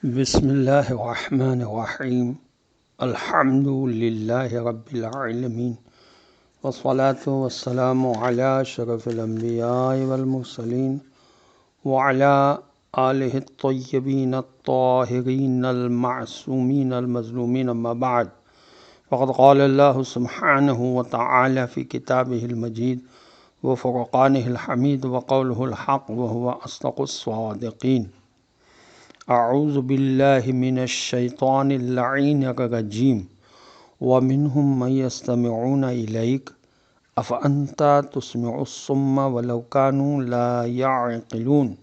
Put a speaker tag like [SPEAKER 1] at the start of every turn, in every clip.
[SPEAKER 1] بسم اللہ الرحمن الرحیم الحمد للہ رب العالمین والصلاة والسلام علی اشرف الانبیاء والمرسلین وعلی آلہ الطیبین الطاہرین المعصومین المظلومین اما بعد فقد قال اللہ سبحانہ وتعالی فی کتابہ المجید وفرقانہ الحمید وقولہ الحق وهو اصدق الصادقین۔ اعوذ باللہ من الشیطان اللعین الرجیم ومنہم من یستمعون الیک افانت تسمع الصم ولو كانوا لا يعقلون۔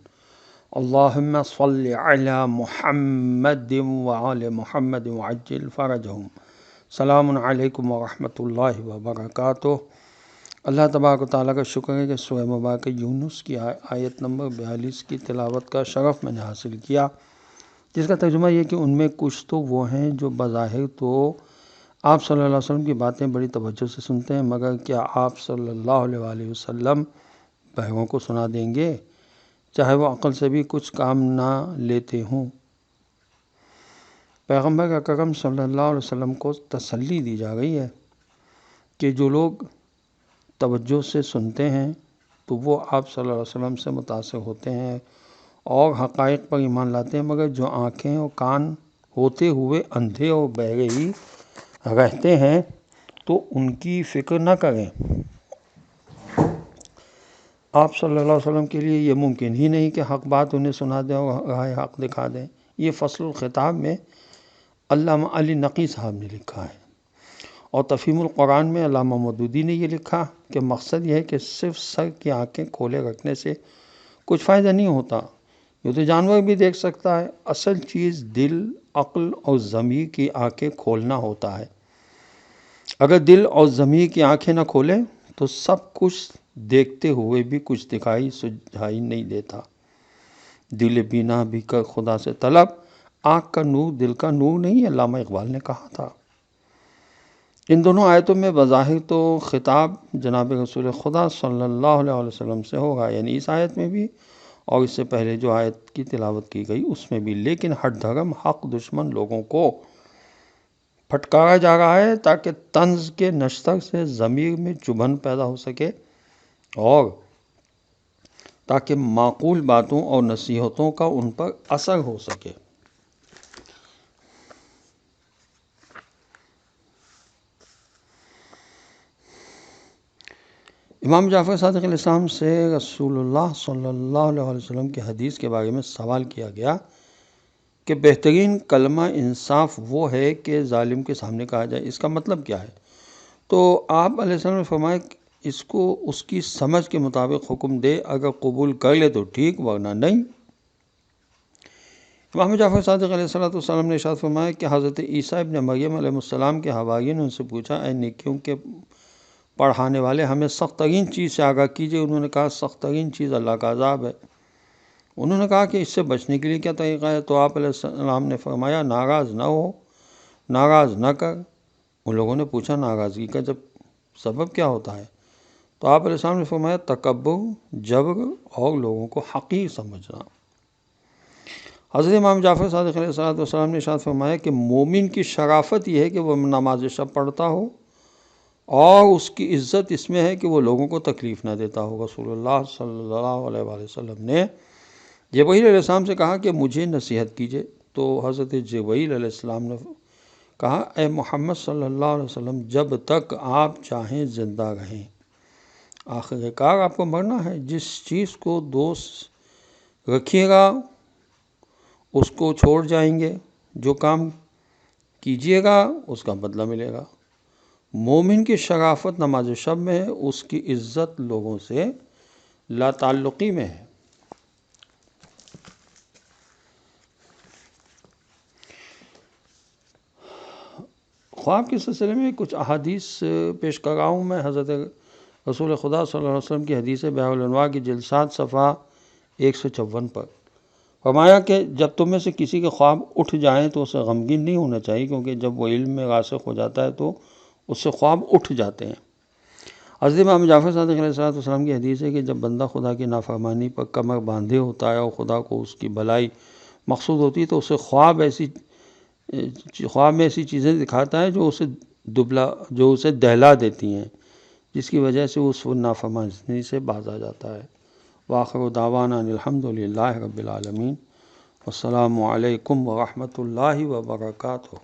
[SPEAKER 1] اللہم صل علی محمد وعلی محمد وعجل فرجہم۔ السلام علیکم ورحمۃ اللہ وبرکاتہ۔ اللہ تبارک و تعالیٰ کا شکر ہے کہ سورہ مبارکہ یونس کی آیت نمبر 42 کی تلاوت کا شرف میں نے حاصل کیا، جس کا ترجمہ یہ کہ ان میں کچھ تو وہ ہیں جو بظاہر تو آپ صلی اللہ علیہ وسلم کی باتیں بڑی توجہ سے سنتے ہیں، مگر کیا آپ صلی اللہ علیہ وآلہ وسلم بہروں کو سنا دیں گے، چاہے وہ عقل سے بھی کچھ کام نہ لیتے ہوں۔ پیغمبر اکرم صلی اللہ علیہ وسلم کو تسلی دی جا رہی ہے کہ جو لوگ توجہ سے سنتے ہیں تو وہ آپ صلی اللہ علیہ وسلم سے متاثر ہوتے ہیں اور حقائق پر ایمان لاتے ہیں، مگر جو آنکھیں اور کان ہوتے ہوئے اندھے اور بہرے ہی رہتے ہیں تو ان کی فکر نہ کریں۔ آپ صلی اللہ علیہ وسلم کے لیے یہ ممکن ہی نہیں کہ حق بات انہیں سنا دیں اور راہ حق دکھا دیں۔ یہ فصل الخطاب میں علامہ علی نقی صاحب نے لکھا ہے، اور تفہیم القرآن میں علامہ مودودی نے یہ لکھا کہ مقصد یہ ہے کہ صرف سر کی آنکھیں کھولے رکھنے سے کچھ فائدہ نہیں ہوتا، یہ تو جانور بھی دیکھ سکتا ہے۔ اصل چیز دل، عقل اور ضمیر کی آنکھیں کھولنا ہوتا ہے۔ اگر دل اور ضمیر کی آنکھیں نہ کھولیں تو سب کچھ دیکھتے ہوئے بھی کچھ دکھائی سجھائی نہیں دیتا۔ دل بینا بھی کر خدا سے طلب، آنکھ کا نور دل کا نور نہیں، علامہ اقبال نے کہا تھا۔ ان دونوں آیتوں میں بظاہر تو خطاب جناب رسول خدا صلی اللہ علیہ وسلم سے ہوگا، یعنی اس آیت میں بھی اور اس سے پہلے جو آیت کی تلاوت کی گئی اس میں بھی، لیکن ہر دھرم حق دشمن لوگوں کو پھٹکارا جا رہا ہے تاکہ طنز کے نشتر سے ضمیر میں چبھن پیدا ہو سکے اور تاکہ معقول باتوں اور نصیحتوں کا ان پر اثر ہو سکے۔ امام جعفر صادق علیہ السلام سے رسول اللہ صلی اللہ علیہ وسلم کی حدیث کے بارے میں سوال کیا گیا کہ بہترین کلمہ انصاف وہ ہے کہ ظالم کے سامنے کہا جائے، اس کا مطلب کیا ہے؟ تو آپ علیہ السلام نے فرمایا کہ اس کو اس کی سمجھ کے مطابق حکم دے، اگر قبول کر لے تو ٹھیک، ورنہ نہیں۔ امام جعفر صادق علیہ السلام نے ارشاد فرمایا کہ حضرت عیسیٰ ابن مریم علیہ السلام کے حواریوں نے ان سے پوچھا، اے نیکیوں کے پڑھانے والے، ہمیں سخت ترین چیز سے آگاہ کیجیے۔ انہوں نے کہا سخت ترین چیز اللہ کا عذاب ہے۔ انہوں نے کہا کہ اس سے بچنے کے لیے کیا طریقہ ہے؟ تو آپ علیہ السلام نے فرمایا ناراض نہ ہو، ناراض نہ کر۔ ان لوگوں نے پوچھا ناراضگی کا جب سبب کیا ہوتا ہے؟ تو آپ علیہ السلام نے فرمایا تکبر، جبر اور لوگوں کو حقیر سمجھنا۔ حضرت امام جعفر صادق علیہ السلام نے ارشاد فرمایا کہ مومن کی شرافت یہ ہے کہ وہ نماز شب پڑھتا ہو، اور اس کی عزت اس میں ہے کہ وہ لوگوں کو تکلیف نہ دیتا ہو۔ رسول اللہ صلی اللہ علیہ وآلہ وسلم نے جبرائیل علیہ السلام سے کہا کہ مجھے نصیحت کیجیے، تو حضرت جبرائیل علیہ السلام نے کہا اے محمد صلی اللہ علیہ وسلم، جب تک آپ چاہیں زندہ رہیں، آخر کار آپ کو مرنا ہے۔ جس چیز کو دوست رکھیے گا اس کو چھوڑ جائیں گے، جو کام کیجیے گا اس کا بدلہ ملے گا۔ مومن کی شرافت نماز شب میں ہے، اس کی عزت لوگوں سے لا تعلقی میں ہے۔ خواب کے سلسلے میں کچھ احادیث پیش کر رہا ہوں میں، حضرت رسول خدا صلی اللہ علیہ وسلم کی حدیث بیع الانواع کی جلد 7 صفحہ 154 پر فرمایا کہ جب تم میں سے کسی کے خواب اٹھ جائیں تو اسے غمگین نہیں ہونا چاہیے، کیونکہ جب وہ علم میں راسخ ہو جاتا ہے تو اس سے خواب اٹھ جاتے ہیں۔ حضرت امام جعفر صادق علیہ السلام کی حدیث ہے کہ جب بندہ خدا کی نافرمانی پر کمر باندھے ہوتا ہے اور خدا کو اس کی بھلائی مقصود ہوتی ہے تو اسے خواب میں ایسی چیزیں دکھاتا ہے جو اسے دہلا دیتی ہیں، جس کی وجہ سے اس نافرمانی سے باز آ جاتا ہے۔ وآخر دعوانا الحمد للہ رب العالمین۔ السلام علیکم ورحمۃ اللہ وبرکاتہ۔